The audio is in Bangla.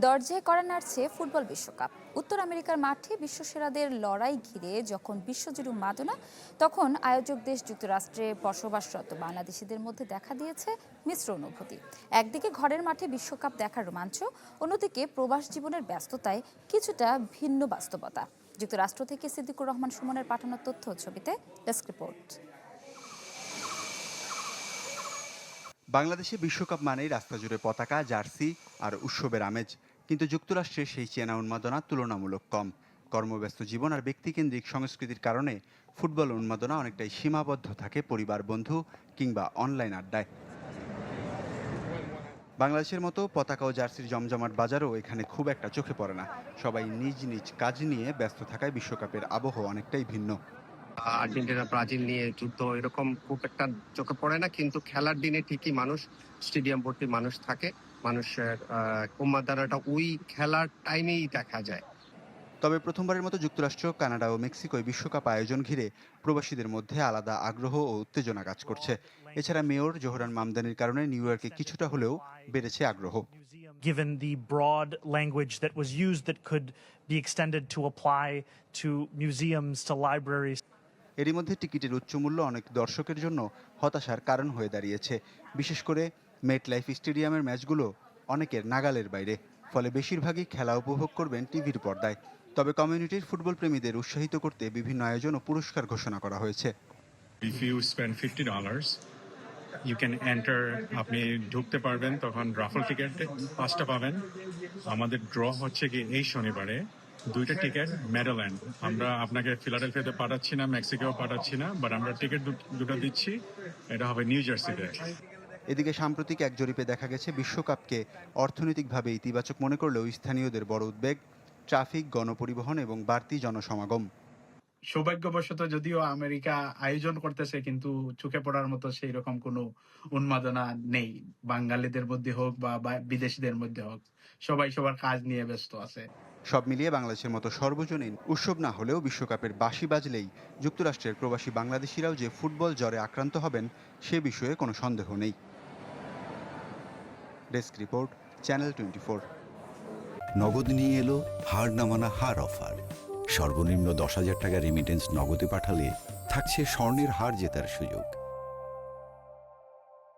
দরজায় কড়া নাড়ছে ফুটবল বিশ্বকাপ। উত্তর আমেরিকার মাঠে বিশ্বসেরাদের লড়াই ঘিরে যখন বিশ্বজুড়ে উন্মাদনা, তখন আয়োজক দেশ যুক্তরাষ্ট্রে বসবাসরত বাংলাদেশিদের মধ্যে দেখা দিয়েছে মিশ্র অনুভূতি। একদিকে ঘরের মাঠে বিশ্বকাপ দেখার রোমাঞ্চ, অন্যদিকে প্রবাস জীবনের ব্যস্ততায় কিছুটা ভিন্ন বাস্তবতা। যুক্তরাষ্ট্র থেকে সিদ্দিকুর রহমান সুমনের পাঠানো তথ্য ছবিতে ডেস্ক রিপোর্ট। বাংলাদেশে বিশ্বকাপ মানেই রাস্তা জুড়ে পতাকা, জার্সি আর উৎসবের আমেজ। কিন্তু যুক্তরাষ্ট্রে সেই চেনা উন্মাদনা তুলনামূলক কম। কর্মব্যস্ত জীবন আর ব্যক্তিকেন্দ্রিক সংস্কৃতির কারণে ফুটবল উন্মাদনা অনেকটাই সীমাবদ্ধ থাকে পরিবার, বন্ধু কিংবা অনলাইন আড্ডায়। বাংলাদেশের মতো পতাকা ও জার্সির জমজমাট বাজারও এখানে খুব একটা চোখে পড়ে না। সবাই নিজ নিজ কাজ নিয়ে ব্যস্ত থাকায় বিশ্বকাপের আবহ অনেকটাই ভিন্ন। আর্জেন্টিনা ব্রাজিল নিয়ে যুদ্ধ এরকম খুব একটা চোখে পড়ে না, কিন্তু খেলার দিনে ঠিকই মানুষ, স্টেডিয়াম ভর্তি মানুষ থাকে। মানুষের উন্মাদনাটা ওই খেলার টাইমেই দেখা যায়। তবে প্রথমবারের মতো যুক্তরাষ্ট্র, কানাডা ও মেক্সিকোয় বিশ্বকাপ আয়োজন ঘিরে প্রবাসীদের মধ্যে আলাদা আগ্রহ ও উত্তেজনা কাজ করছে। এছাড়া মেয়র জোহরান মামদানির কারণে নিউ ইয়র্কে কিছুটা হলেও বেড়েছে আগ্রহ। Given the broad language that was used that could be extended to apply to museums, to libraries. এরই মধ্যে টিকিটের উচ্চ মূল্য অনেক দর্শকের জন্য হতাশার কারণ হয়ে দাঁড়িয়েছে। বিশেষ করে মেট লাইফ স্টেডিয়ামের ম্যাচগুলো অনেকের নাগালের বাইরে, ফলে বেশিরভাগই খেলা উপভোগ করবেন টিভির পর্দায়। তবে কমিউনিটির ফুটবল প্রেমীদের উৎসাহিত করতে বিভিন্ন আয়োজন ও পুরস্কার ঘোষণা করা হয়েছে। If you spend $50, you can enter, আপনি ঢুকতে পারবেন, তখন রাফল টিকিট 5টা পাবেন। আমাদের ড্র হচ্ছে কি এই শনিবারে 2টা টিকিট মেডোল্যান্ড। আমরা আপনাকে ফিলাডেলফিয়াতে পাঠাচ্ছি না, মেক্সিকোও পাঠাচ্ছি না, বাট আমরা টিকিট দুটো দিচ্ছি। এটা হবে নিউ জার্সিতে। এদিকে সাম্প্রতিক এক জরিপে দেখা গেছে বিশ্বকাপকে অর্থনৈতিকভাবে ইতিবাচক মনে করলেও স্থানীয়দের বড় উদ্বেগ ট্রাফিক, গণপরিবহন এবং বাড়তি জনসমাগম। সৌভাগ্যবশত যদিও আমেরিকা আয়োজন করতেছে, কিন্তু চোখে পড়ার মতো সেই রকম কোনো উন্মাদনা নেই। বাঙালিদের মধ্যে হোক বা বিদেশিদের মধ্যে হোক, সবাই সবার কাজ নিয়ে ব্যস্ত আছে। সব মিলিয়ে বাংলাদেশের মতো সর্বজনীন উৎসব না হলেও বিশ্বকাপের বাঁশি বাজলেই যুক্তরাষ্ট্রের প্রবাসী বাংলাদেশিরাও যে ফুটবল জ্বরে আক্রান্ত হবেন সে বিষয়ে কোনো সন্দেহ নেই। Desk report, channel 24। নগদ নিয়ে এলো হার না মানা হার অফার। সর্বনিম্ন 10,000 টাকা রেমিটেন্স নগদে পাঠালে থাকছে স্বর্ণের হার জেতার সুযোগ।